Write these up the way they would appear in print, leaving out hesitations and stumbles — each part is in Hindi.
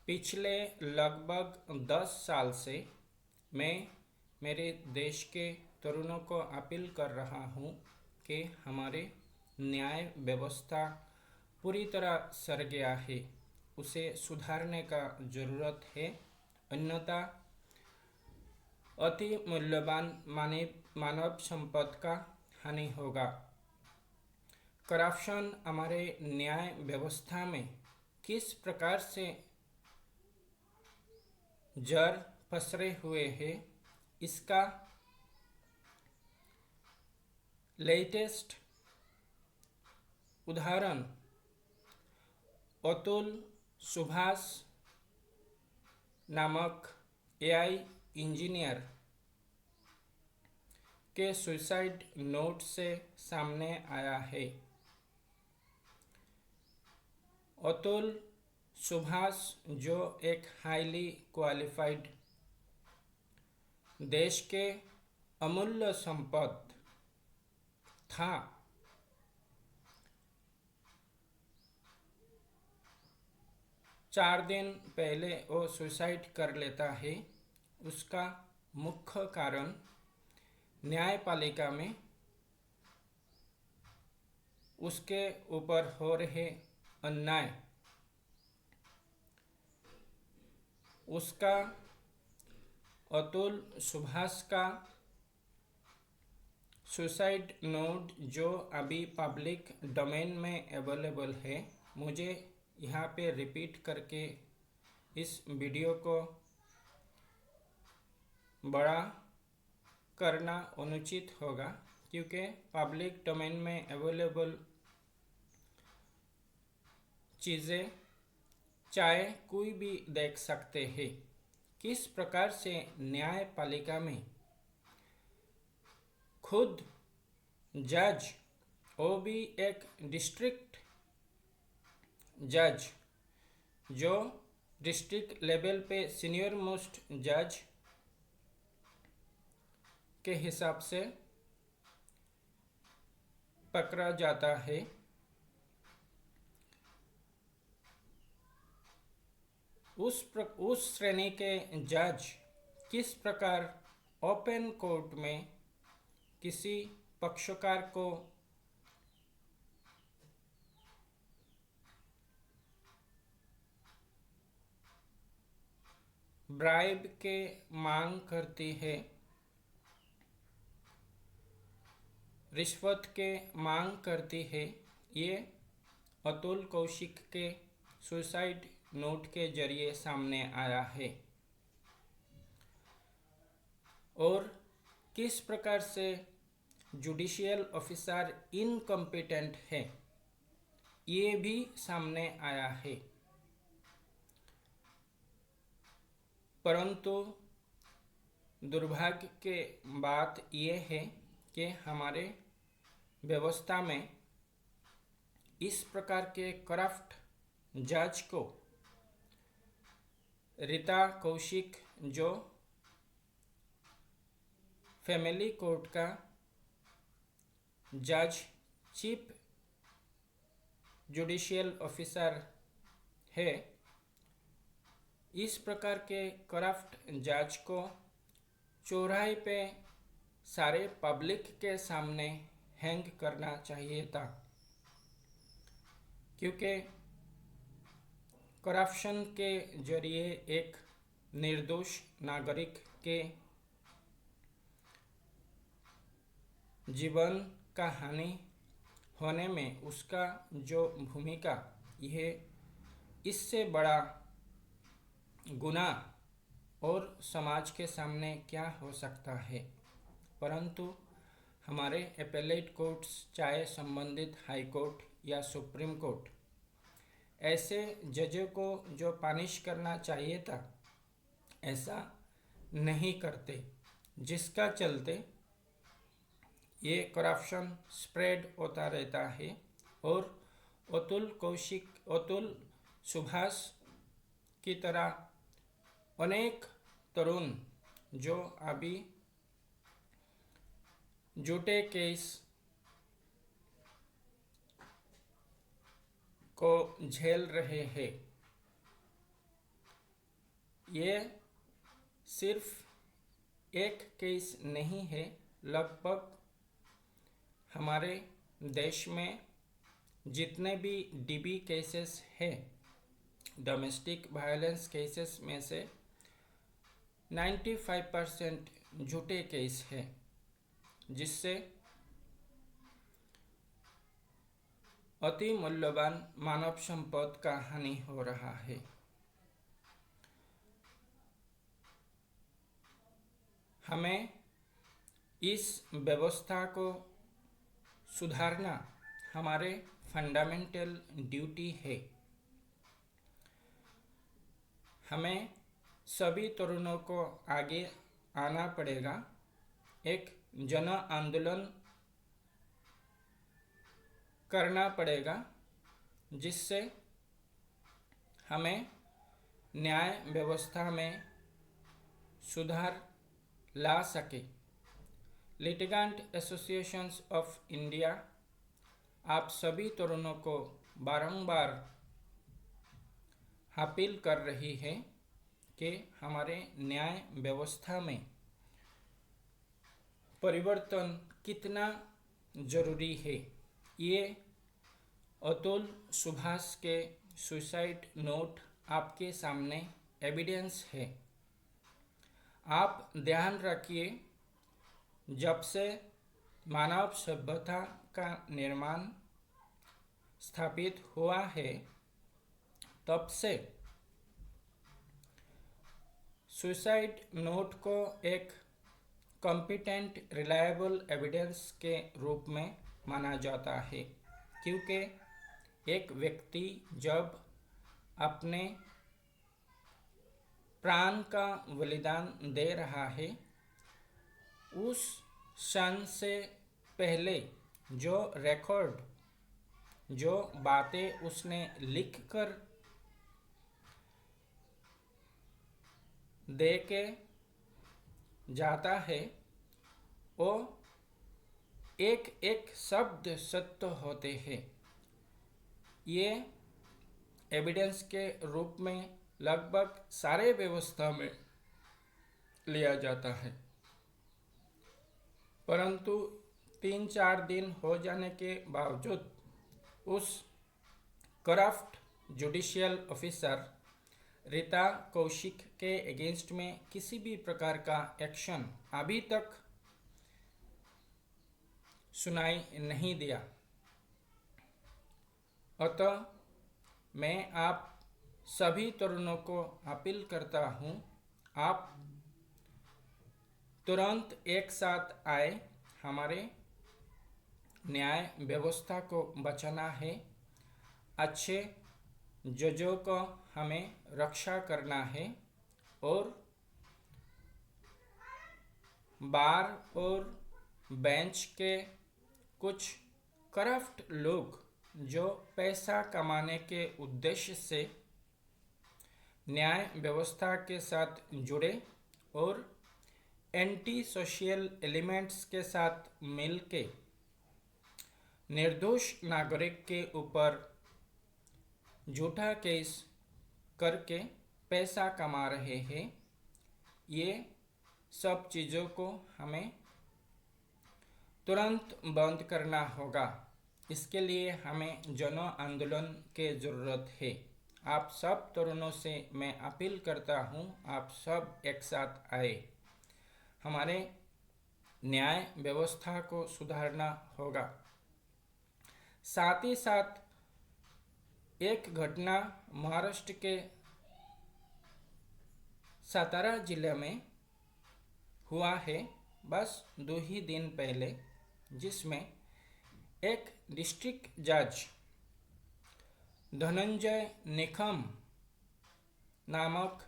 पिछले लगभग 10 साल से मैं मेरे देश के तरुणों को अपील कर रहा हूँ कि हमारे न्याय व्यवस्था पूरी तरह सड़ गया है। उसे सुधारने का ज़रूरत है, अन्यथा अति मूल्यवान मानव संपद का हानि होगा। करप्शन हमारे न्याय व्यवस्था में किस प्रकार से जड़ पसरे हुए हैं, इसका लेटेस्ट उदाहरण अतुल सुभाष नामक एआई इंजीनियर के सुसाइड नोट से सामने आया है। अतुल सुभाष, जो एक हाईली क्वालिफाइड देश के अमूल्य संपद था, 4 दिन पहले वो सुसाइड कर लेता है। उसका मुख्य कारण न्यायपालिका में उसके ऊपर हो रहे अन्याय। उसका अतुल सुभाष का सुसाइड नोट जो अभी पब्लिक डोमेन में अवेलेबल है, मुझे यहाँ पे रिपीट करके इस वीडियो को बड़ा करना अनुचित होगा, क्योंकि पब्लिक डोमेन में अवेलेबल चीज़ें चाहे कोई भी देख सकते हैं। किस प्रकार से न्यायपालिका में खुद जज, वो भी एक डिस्ट्रिक्ट जज, जो डिस्ट्रिक्ट लेवल पे सीनियर मोस्ट जज के हिसाब से पकड़ा जाता है, उस श्रेणी के जज किस प्रकार ओपन कोर्ट में किसी पक्षकार को ब्राइब के मांग करती है, रिश्वत के मांग करती है, ये अतुल कौशिक के सुसाइड नोट के जरिए सामने आया है। और किस प्रकार से जुडिशियल ऑफिसर इनकम्पिटेंट है, ये भी सामने आया है। परंतु दुर्भाग्य के बात यह है कि हमारे व्यवस्था में इस प्रकार के करप्ट जज को रीता कौशिक, जो फैमिली कोर्ट का जज चीफ जुडिशियल ऑफिसर है, इस प्रकार के करप्ट जज को चौराहे पे सारे पब्लिक के सामने हैंग करना चाहिए था, क्योंकि करप्शन के जरिए एक निर्दोष नागरिक के जीवन का हानि होने में उसका जो भूमिका, यह इससे बड़ा गुनाह और समाज के सामने क्या हो सकता है। परंतु हमारे एपेलेट कोर्ट्स, चाहे संबंधित हाई कोर्ट या सुप्रीम कोर्ट, ऐसे जजों को जो पनिश करना चाहिए था, ऐसा नहीं करते, जिसका चलते ये करप्शन स्प्रेड होता रहता है। और अतुल सुभाष की तरह अनेक तरुण जो अभी झूठे केस को झेल रहे हैं, ये सिर्फ एक केस नहीं है, लगभग हमारे देश में जितने भी डीबी केसेस हैं, डोमेस्टिक वायलेंस केसेस में से 95% झूठे केस हैं, जिससे अति मूल्यवान मानव संपद का हानि हो रहा है। हमें इस व्यवस्था को सुधारना हमारे फंडामेंटल ड्यूटी है। हमें सभी तरुणों को आगे आना पड़ेगा, एक जन आंदोलन करना पड़ेगा, जिससे हमें न्याय व्यवस्था में सुधार ला सके। लिटिगेंट एसोसिएशंस ऑफ इंडिया आप सभी तरुणों को बारंबार अपील कर रही है कि हमारे न्याय व्यवस्था में परिवर्तन कितना जरूरी है। ये अतुल सुभाष के सुसाइड नोट आपके सामने एविडेंस है। आप ध्यान रखिए, जब से मानव सभ्यता का निर्माण स्थापित हुआ है, तब से सुसाइड नोट को एक कॉम्पिटेंट रिलायबल एविडेंस के रूप में माना जाता है, क्योंकि एक व्यक्ति जब अपने प्राण का बलिदान दे रहा है, उस क्षण से पहले जो रिकॉर्ड, जो बातें उसने लिख कर दे के जाता है, वो एक एक शब्द सत्य होते हैं। ये एविडेंस के रूप में लगभग सारे व्यवस्था में लिया जाता है, परंतु 3-4 दिन हो जाने के बावजूद उस corrupt judicial officer Rita Kaushik के अगेंस्ट में किसी भी प्रकार का एक्शन अभी तक सुनाई नहीं दिया। अतः मैं आप सभी तरुणों को अपील करता हूँ, आप तुरंत एक साथ आए, हमारे न्याय व्यवस्था को बचाना है, अच्छे जजों को हमें रक्षा करना है, और बार और बेंच के कुछ करप्ट लोग जो पैसा कमाने के उद्देश्य से न्याय व्यवस्था के साथ जुड़े और एंटी सोशल एलिमेंट्स के साथ मिलके निर्दोष नागरिक के ऊपर झूठा केस करके पैसा कमा रहे हैं, ये सब चीज़ों को हमें तुरंत बंद करना होगा। इसके लिए हमें जन आंदोलन की ज़रूरत है। आप सब तरुणों से मैं अपील करता हूँ, आप सब एक साथ आए, हमारे न्याय व्यवस्था को सुधारना होगा। साथ ही साथ एक घटना महाराष्ट्र के सातारा जिले में हुआ है, बस 2 ही दिन पहले, जिसमें एक डिस्ट्रिक्ट जज धनंजय निखम नामक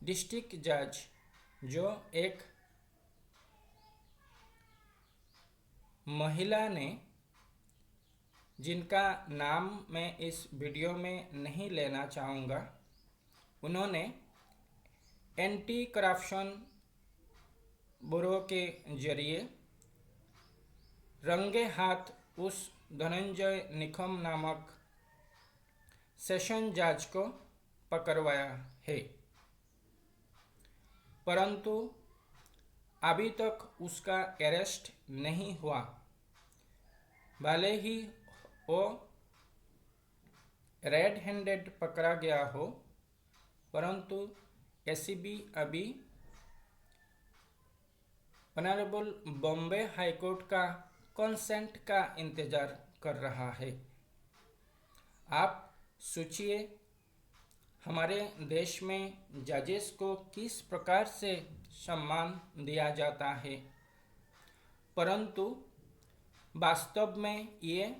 डिस्ट्रिक्ट जज, जो एक महिला ने, जिनका नाम मैं इस वीडियो में नहीं लेना चाहूँगा, उन्होंने एंटी करप्शन ब्यूरो के जरिए रंगे हाथ उस धनंजय निखम नामक सेशन जज को पकड़वाया है। परंतु अभी तक उसका अरेस्ट नहीं हुआ। भले ही वो रेड हैंडेड पकड़ा गया हो, परंतु एसीबी अभी ऑनरेबल बॉम्बे हाई कोर्ट का कंसेंट का इंतजार कर रहा है। आप सोचिए, हमारे देश में जजेस को किस प्रकार से सम्मान दिया जाता है, परंतु वास्तव में ये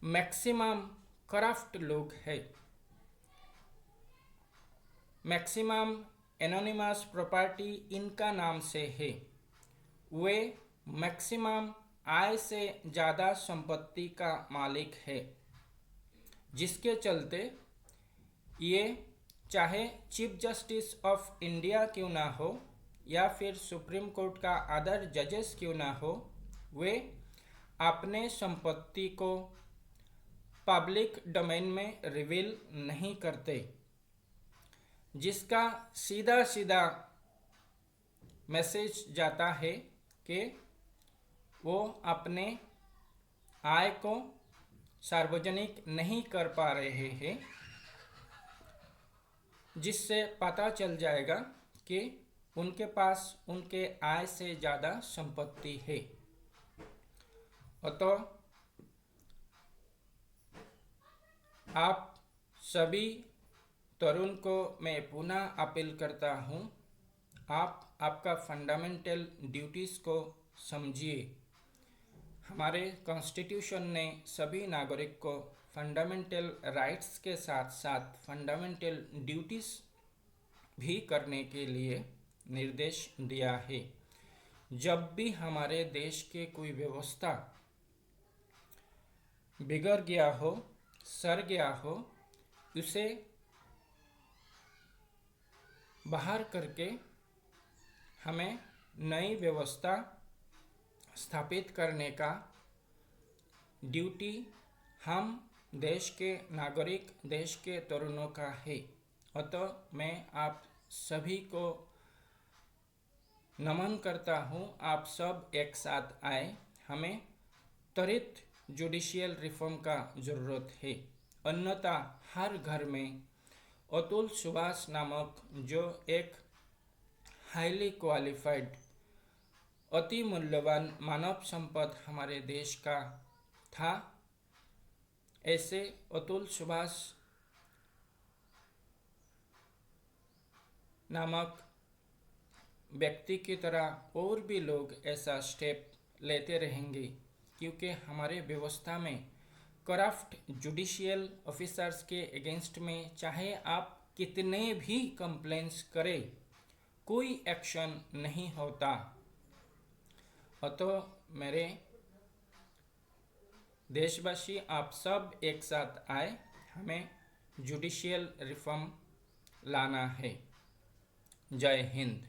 मैक्सिमम करप्ट लोग हैं। मैक्सिमम एनोनिमस प्रॉपर्टी इनका नाम से है। वे मैक्सिमम आय से ज़्यादा संपत्ति का मालिक है, जिसके चलते ये चाहे चीफ जस्टिस ऑफ इंडिया क्यों ना हो या फिर सुप्रीम कोर्ट का अदर जजेस क्यों ना हो, वे अपने संपत्ति को पब्लिक डोमेन में रिवील नहीं करते, जिसका सीधा सीधा मैसेज जाता है कि वो अपने आय को सार्वजनिक नहीं कर पा रहे हैं, जिससे पता चल जाएगा कि उनके पास उनके आय से ज़्यादा संपत्ति है। अतः आप सभी तरुण को मैं पुनः अपील करता हूँ, आप आपका फंडामेंटल ड्यूटीज़ को समझिए। हमारे कॉन्स्टिट्यूशन ने सभी नागरिक को फंडामेंटल राइट्स के साथ साथ फंडामेंटल ड्यूटीज़ भी करने के लिए निर्देश दिया है। जब भी हमारे देश के कोई व्यवस्था बिगड़ गया हो, सड़ गया हो, उसे बाहर करके हमें नई व्यवस्था स्थापित करने का ड्यूटी हम देश के नागरिक, देश के तरुणों का है। अतः मैं आप सभी को नमन करता हूँ, आप सब एक साथ आए। हमें त्वरित जुडिशियल रिफॉर्म का ज़रूरत है, अन्यथा हर घर में अतुल सुभाष नामक जो एक हाईली क्वालिफाइड अति मूल्यवान मानव संपद हमारे देश का था, ऐसे अतुल सुभाष नामक व्यक्ति की तरह और भी लोग ऐसा स्टेप लेते रहेंगे, क्योंकि हमारे व्यवस्था में करप्ट जुडिशियल ऑफिसर्स के अगेंस्ट में चाहे आप कितने भी कंप्लेंट्स करें, कोई एक्शन नहीं होता। अतः मेरे देशवासी, आप सब एक साथ आए, हमें जुडिशियल रिफॉर्म लाना है। जय हिंद।